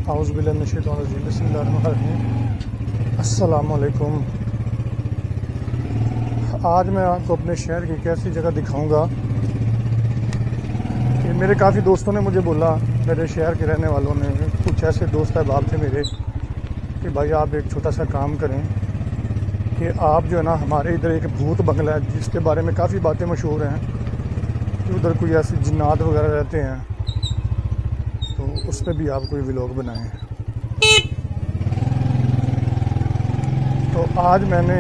औज़ुबिल्लाहिमिनश्शैतानिर्रजीम बिस्मिल्लाहिर्रहमानिर्रहीम। अस्सलाम वालेकुम। आज मैं आपको अपने शहर की एक ऐसी जगह दिखाऊंगा कि मेरे काफ़ी दोस्तों ने मुझे बोला, मेरे शहर के रहने वालों ने, कुछ ऐसे दोस्त अहबाब थे मेरे कि भाई आप एक छोटा सा काम करें कि आप जो है ना, हमारे इधर एक भूत बंगला है जिसके बारे में काफ़ी बातें मशहूर हैं कि उधर कोई ऐसे जिन्नात वगैरह रहते हैं, तो उस पर भी आप कोई व्लॉग बनाएं। तो आज मैंने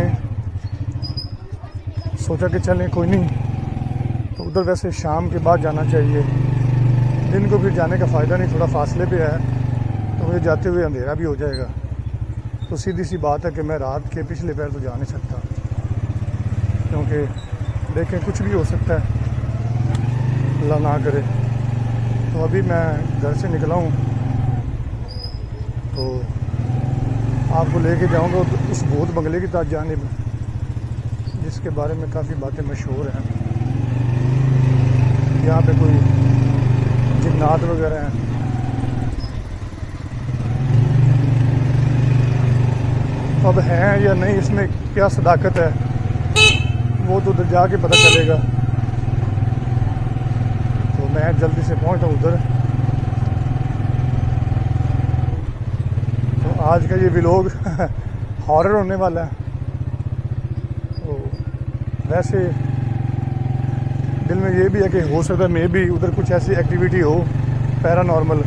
सोचा कि चलें, कोई नहीं, तो उधर वैसे शाम के बाद जाना चाहिए, दिन को फिर जाने का फ़ायदा नहीं, थोड़ा फासले पे है तो मुझे जाते हुए अंधेरा भी हो जाएगा। तो सीधी सी बात है कि मैं रात के पिछले पैर तो जा नहीं सकता, क्योंकि देखें कुछ भी हो सकता है, अल्लाह ना करे। तो अभी मैं घर से निकला हूँ, तो आपको लेके जाऊँगा उस भूत बंगले की जानिब जिसके बारे में काफ़ी बातें मशहूर हैं। यहाँ पे कोई जिन्नात वगैरह हैं। अब हैं या नहीं, इसमें क्या सदाकत है वो तो उधर जाके पता चलेगा। तो मैं जल्दी से पहुँचता हूँ उधर। तो आज का ये व्लॉग हॉरर होने वाला है। तो वैसे दिल में ये भी है कि हो सकता है मे भी उधर कुछ ऐसी एक्टिविटी हो पैरानॉर्मल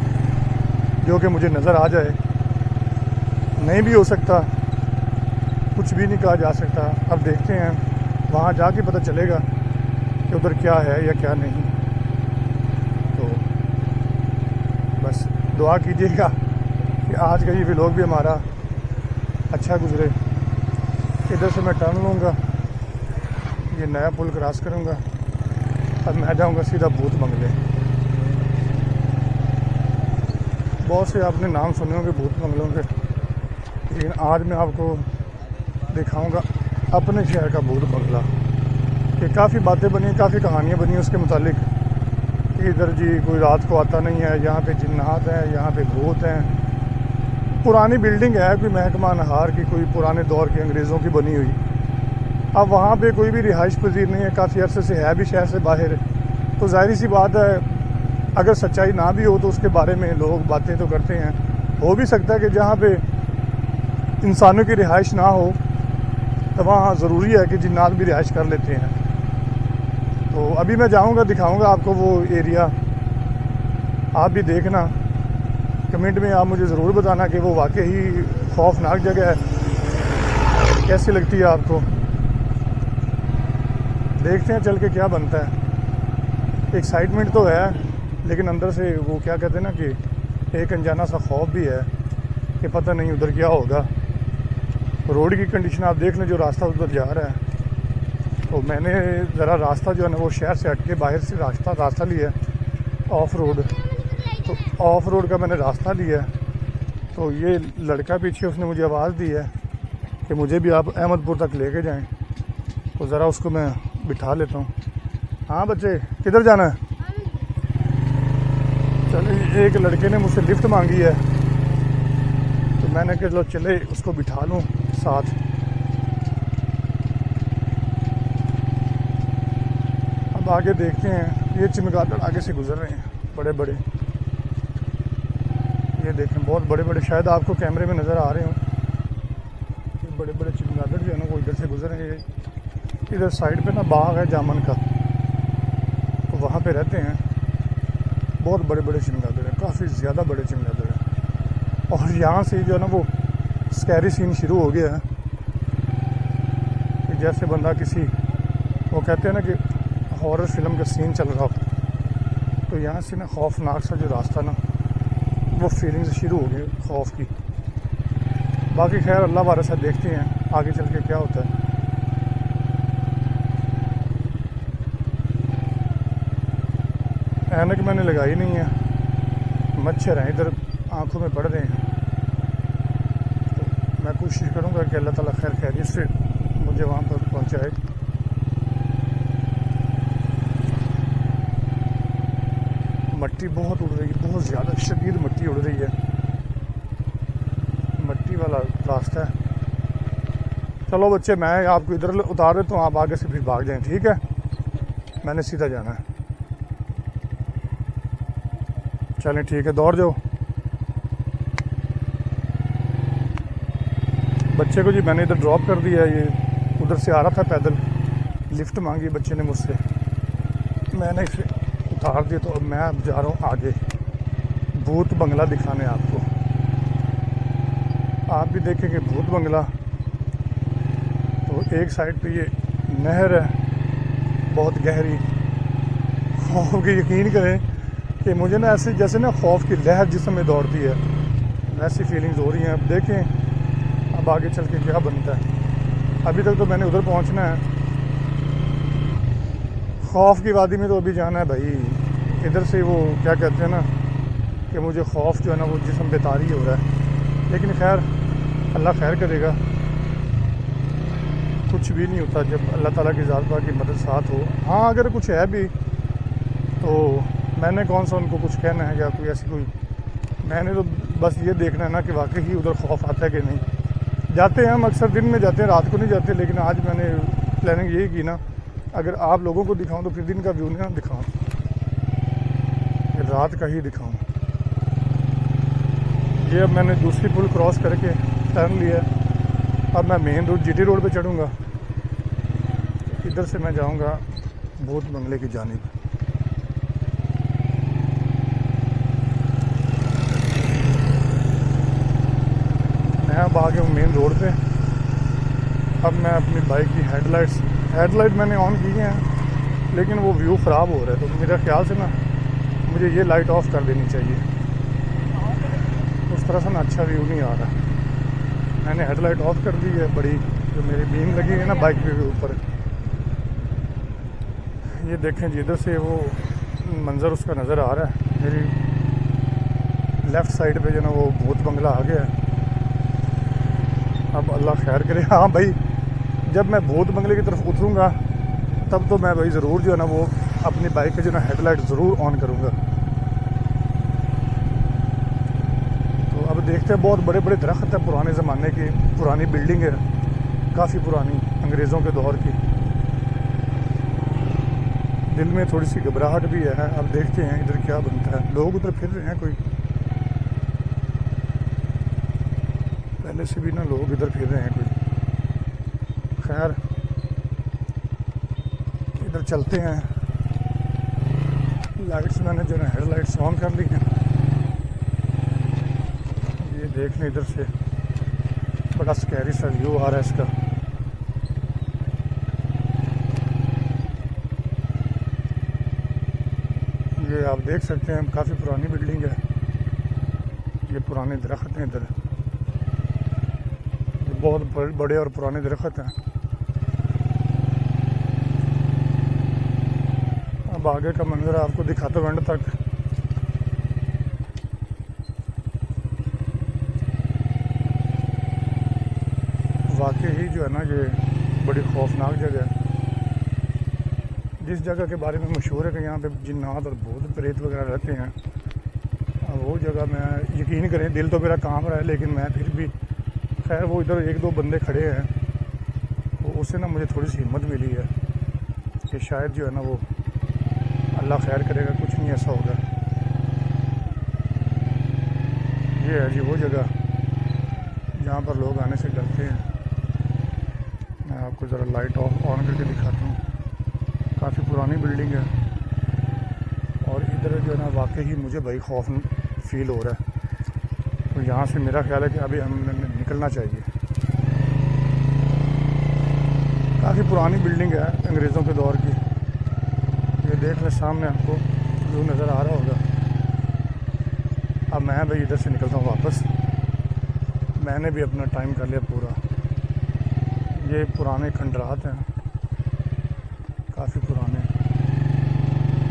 जो कि मुझे नज़र आ जाए, नहीं भी हो सकता, कुछ भी नहीं कहा जा सकता। अब देखते हैं, वहाँ जाके पता चलेगा कि उधर क्या है या क्या नहीं। तो बस दुआ कीजिएगा कि आज का ये व्लॉग भी हमारा अच्छा गुजरे। इधर से मैं टर्न लूँगा, ये नया पुल क्रॉस करूँगा, अब मैं जाऊँगा सीधा भूत बंगले। बहुत से आपने नाम सुने होंगे भूत बंगलों के, लेकिन आज मैं आपको दिखाऊंगा अपने शहर का भूत बंगला। कि काफ़ी बातें बनी, काफ़ी कहानियाँ बनी उसके मुतालिक कि इधर जी कोई रात को आता नहीं है, यहाँ पे जिन्नात हैं, यहाँ पे भूत हैं। पुरानी बिल्डिंग है, कोई महकमा नहार की, कोई पुराने दौर के अंग्रेज़ों की बनी हुई। अब वहाँ पे कोई भी रिहाइश पजीर नहीं है, काफ़ी अरसे से है भी शहर से बाहर। तो जाहिर सी बात है, अगर सच्चाई ना भी हो तो उसके बारे में लोग बातें तो करते हैं। हो भी सकता है कि जहाँ पे इंसानों की रिहाइश ना हो तो वहाँ ज़रूरी है कि जिन्नात भी रिहाइश कर लेते हैं। तो अभी मैं जाऊँगा, दिखाऊँगा आपको वो एरिया। आप भी देखना, कमेंट में आप मुझे ज़रूर बताना कि वो वाकई ही खौफनाक जगह है, कैसी लगती है आपको। देखते हैं चल के क्या बनता है। एक्साइटमेंट तो है, लेकिन अंदर से वो क्या कहते हैं ना कि एक अनजाना सा खौफ भी है कि पता नहीं उधर क्या होगा। रोड की कंडीशन आप देख लें, जो रास्ता उधर जा रहा है। तो मैंने ज़रा रास्ता जो है ना वो शहर से हट के बाहर से रास्ता लिया है, ऑफ रोड। तो ऑफ रोड का मैंने रास्ता लिया है। तो ये लड़का पीछे, उसने मुझे आवाज़ दी है कि मुझे भी आप अहमदपुर तक लेके जाएं। तो ज़रा उसको मैं बिठा लेता हूँ। हाँ बच्चे, किधर जाना है? चले, एक लड़के ने मुझसे लिफ्ट मांगी है, तो मैंने कहा लो चले उसको बिठा लूँ साथ। अब आगे देखते हैं। ये चमगादड़ आगे से गुजर रहे हैं, बड़े बड़े। ये देखें, बहुत बड़े बड़े, शायद आपको कैमरे में नज़र आ रहे हों। ये बड़े बड़े चमगादड़ जो है ना वो इधर से गुजर रहे हैं। इधर साइड पे ना बाग है जामन का, तो वहाँ पे रहते हैं। बहुत बड़े बड़े चमगादड़ हैं, काफ़ी ज़्यादा बड़े चमगादड़ हैं। और यहाँ से जो है ना वो स्कैरी सीन शुरू हो गया है कि जैसे बंदा किसी, वो कहते हैं ना कि हॉरर फिल्म का सीन चल रहा हो। तो यहाँ से ना खौफनाक सा जो रास्ता ना, वो फीलिंग से शुरू हो गई खौफ की। बाकी खैर अल्लाह वारस है, देखते हैं आगे चल के क्या होता है। ऐनक मैंने लगाई नहीं है, मच्छर हैं इधर, आंखों में पड़ रहे हैं। तो मैं कोशिश करूँगा कि अल्लाह ताला खैर खैरियत से मुझे वहाँ पर पहुँचाए। मट्टी बहुत उड़ रही है, बहुत ज़्यादा शदीद मट्टी उड़ रही है। मिट्टी वाला रास्ता है। चलो बच्चे, मैं आपको इधर उतार देता हूँ, आप आगे से फिर भाग जाएं, ठीक है? मैंने सीधा जाना है। चलें ठीक है, दौड़ जाओ। बच्चे को जी मैंने इधर ड्रॉप कर दिया है, ये उधर से आ रहा था पैदल, लिफ्ट मांगी बच्चे ने मुझसे, मैंने इसे उतार दिया। तो अब मैं अब जा रहा हूँ आगे भूत बंगला दिखाने आपको। आप भी देखेंगे भूत बंगला। तो एक साइड पे ये नहर है बहुत गहरी, खौफ की, यकीन करें कि मुझे ना ऐसे जैसे ना खौफ की लहर जिसम में दौड़ती है, वैसी फीलिंग्स हो रही हैं। अब देखें अब आगे चल के क्या बनता है। अभी तक तो मैंने उधर पहुंचना है, खौफ की वादी में तो अभी जाना है भाई। इधर से वो क्या कहते हैं ना कि मुझे खौफ जो है ना वो जिस्म पे तारी हो रहा है, लेकिन खैर अल्लाह खैर करेगा। कुछ भी नहीं होता जब अल्लाह ताला की ज़ात पाक की मदद साथ हो। हाँ अगर कुछ है भी तो मैंने कौन सा उनको कुछ कहना है या कोई ऐसी कोई, मैंने तो बस ये देखना है ना कि वाकई ही उधर खौफ आता है कि नहीं। जाते हैं हम अक्सर दिन में जाते हैं, रात को नहीं जाते, लेकिन आज मैंने प्लानिंग यही की ना, अगर आप लोगों को दिखाऊं तो फिर दिन का व्यू ना दिखाऊं, रात का ही दिखाऊं। ये अब मैंने दूसरी पुल क्रॉस करके टर्न लिया, अब मैं मेन रोड जीटी रोड पे चढ़ूँगा। इधर से मैं जाऊँगा भूत बंगले की जानिब। मैं अब आ गया हूँ मेन रोड पे। अब मैं अपनी बाइक की हेडलाइट मैंने ऑन की हैं, लेकिन वो व्यू ख़राब हो रहा है, तो मेरे ख्याल से ना मुझे ये लाइट ऑफ कर देनी चाहिए। उस तरह से ना अच्छा व्यू नहीं आ रहा। मैंने हेडलाइट ऑफ कर दी है, बड़ी जो मेरी बीम लगी है ना बाइक के ऊपर। ये देखें जी, इधर से वो मंज़र उसका नज़र आ रहा है। मेरी लेफ़्ट साइड पे जो ना वो भूत बंगला आ गया है। अब अल्लाह खैर करे। हाँ भाई, जब मैं भूत बंगले की तरफ उतरूँगा तब तो मैं भाई ज़रूर जो है ना वो अपनी बाइक के जो ना हेडलाइट ज़रूर ऑन करूँगा। तो अब देखते हैं, बहुत बड़े बड़े दरख्त हैं पुराने ज़माने की, पुरानी बिल्डिंग है काफ़ी पुरानी, अंग्रेज़ों के दौर की। दिल में थोड़ी सी घबराहट भी है। अब देखते हैं इधर क्या बनता है। लोग उधर फिर रहे हैं, कोई पहले से भी ना लोग इधर फिर रहे हैं कोई। खैर इधर चलते हैं। लाइट्स मैंने जो है हेडलाइट्स ऑन कर ली हैं। ये देख लें, इधर से बड़ा स्कैरी सा व्यू आ रहा है इसका। ये आप देख सकते हैं काफ़ी पुरानी बिल्डिंग है। ये पुराने दरख्त हैं इधर, बहुत बड़े और पुराने दरख्त हैं। अब आगे का मंजर आपको दिखाता हूँ एंड तक। वाकई ही जो है ना ये बड़ी खौफनाक जगह है। जिस जगह के बारे में मशहूर है कि यहाँ पे जिन्नात और भूत प्रेत वगैरह रहते हैं, वो जगह मैं यकीन करें दिल तो मेरा कांप रहा है, लेकिन मैं फिर भी खैर वो इधर एक दो बंदे खड़े हैं, तो उससे ना मुझे थोड़ी सी हिम्मत मिली है कि शायद जो है ना वो अल्लाह खैर करेगा, कुछ नहीं ऐसा होगा। ये है जी वो जगह जहाँ पर लोग आने से डरते हैं। मैं आपको ज़रा लाइट ऑन करके दिखाता हूँ। काफ़ी पुरानी बिल्डिंग है और इधर जो है ना वाकई ही मुझे भाई खौफ फील हो रहा है। तो यहाँ से मेरा ख्याल है कि अभी हमें निकलना चाहिए। काफ़ी पुरानी बिल्डिंग है अंग्रेज़ों के दौर की। ये देख लें सामने आपको व्यू नज़र आ रहा होगा। अब मैं भाई इधर से निकलता हूँ वापस। मैंने भी अपना टाइम कर लिया पूरा। ये पुराने खंडरात हैं, काफ़ी पुराने।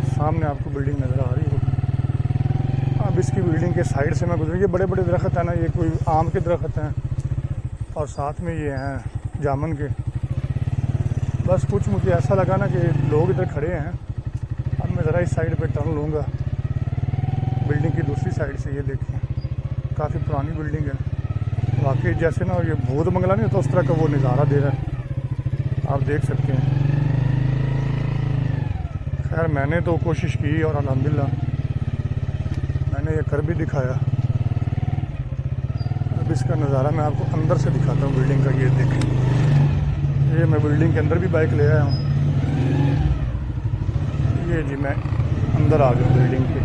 सामने आपको बिल्डिंग नज़र आ रही होगी। अब इसकी बिल्डिंग के साइड से मैं गुजर, ये बड़े बड़े दरख्त हैं ना, ये कोई आम के दरख्त हैं और साथ में ये हैं जामुन के। बस कुछ मुझे ऐसा लगा ना कि लोग इधर खड़े हैं। अब मैं ज़रा इस साइड पे टर्न लूँगा बिल्डिंग की दूसरी साइड से। ये देखें काफ़ी पुरानी बिल्डिंग है। वाकई जैसे ना ये भूत बंगला नहीं होता उस तरह का वो नज़ारा दे रहा है, आप देख सकते हैं। खैर मैंने तो कोशिश की और अल्हम्दुलिल्लाह मैंने ये कर भी दिखाया। अब इसका नज़ारा मैं आपको अंदर से दिखाता हूँ बिल्डिंग का। ये देखें, ये मैं बिल्डिंग के अंदर भी बाइक ले आया हूँ। ये जी मैं अंदर आ गया बिल्डिंग के।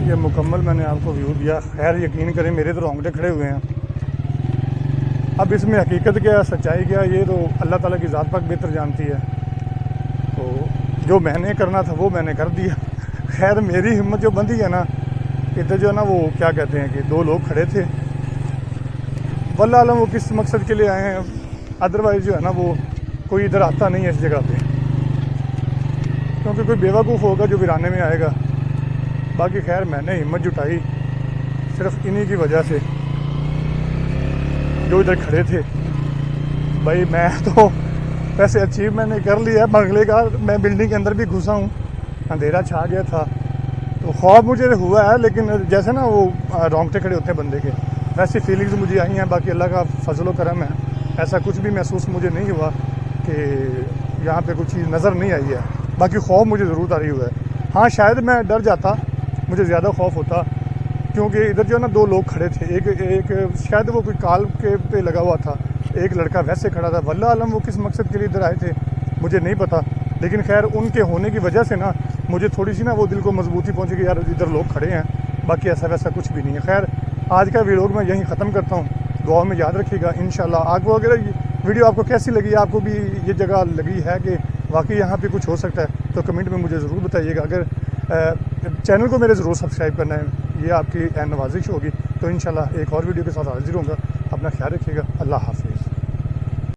ये मुकम्मल मैंने आपको व्यू दिया। खैर यकीन करें मेरे तो रोंगटे खड़े हुए हैं। अब इसमें हकीकत क्या है, सच्चाई क्या है, ये तो अल्लाह ताला की ज़ात पाक बेहतर जानती है। तो जो मैंने करना था वो मैंने कर दिया। खैर मेरी हिम्मत जो बंधी है ना, इधर जो है ना वो क्या कहते हैं कि दो लोग खड़े थे, वल्लाह आलम वो किस मकसद के लिए आए हैं। अदरवाइज़ जो है ना वो कोई इधर आता नहीं है इस जगह पे, क्योंकि कोई बेवकूफ़ होगा जो वीराने में आएगा। बाकी खैर मैंने हिम्मत जुटाई सिर्फ इन्हीं की वजह से जो इधर खड़े थे। भाई मैं तो वैसे अचीव मैंने कर लिया बंगले का। मैं बिल्डिंग के अंदर भी घुसा हूँ, अंधेरा छा गया था तो खौफ मुझे हुआ है, लेकिन जैसे ना वो रोंगटे खड़े होते हैं बंदे के, वैसी फीलिंग्स मुझे आई हैं। बाकी अल्लाह का फजल व करम है, ऐसा कुछ भी महसूस मुझे नहीं हुआ कि यहाँ पे कुछ चीज़ नज़र नहीं आई है। बाकी खौफ मुझे ज़रूर तारी हुआ है। हाँ शायद मैं डर जाता, मुझे ज़्यादा खौफ होता, क्योंकि इधर जो है ना दो लोग खड़े थे। एक शायद वो कोई कॉल के पे लगा हुआ था, एक लड़का वैसे खड़ा था। वल्लाह आलम वो किस मकसद के लिए इधर आए थे मुझे नहीं पता, लेकिन खैर उनके होने की वजह से ना मुझे थोड़ी सी ना वो दिल को मजबूती पहुँची कि यार इधर लोग खड़े हैं। बाकी ऐसा वैसा कुछ भी नहीं है। खैर आज का व्लॉग मैं यहीं ख़त्म करता हूँ। दुआ में याद रखिएगा इंशाल्लाह। आपको अगर वीडियो आपको कैसी लगी, आपको भी ये जगह लगी है कि वाकई यहाँ पे कुछ हो सकता है, तो कमेंट में मुझे ज़रूर बताइएगा। अगर चैनल को मेरे ज़रूर सब्सक्राइब करना है, ये आपकी नवाजिश होगी। तो इंशाल्लाह एक और वीडियो के साथ हाजिर होगा। अपना ख्याल रखिएगा। अल्लाह हाफ़िज़।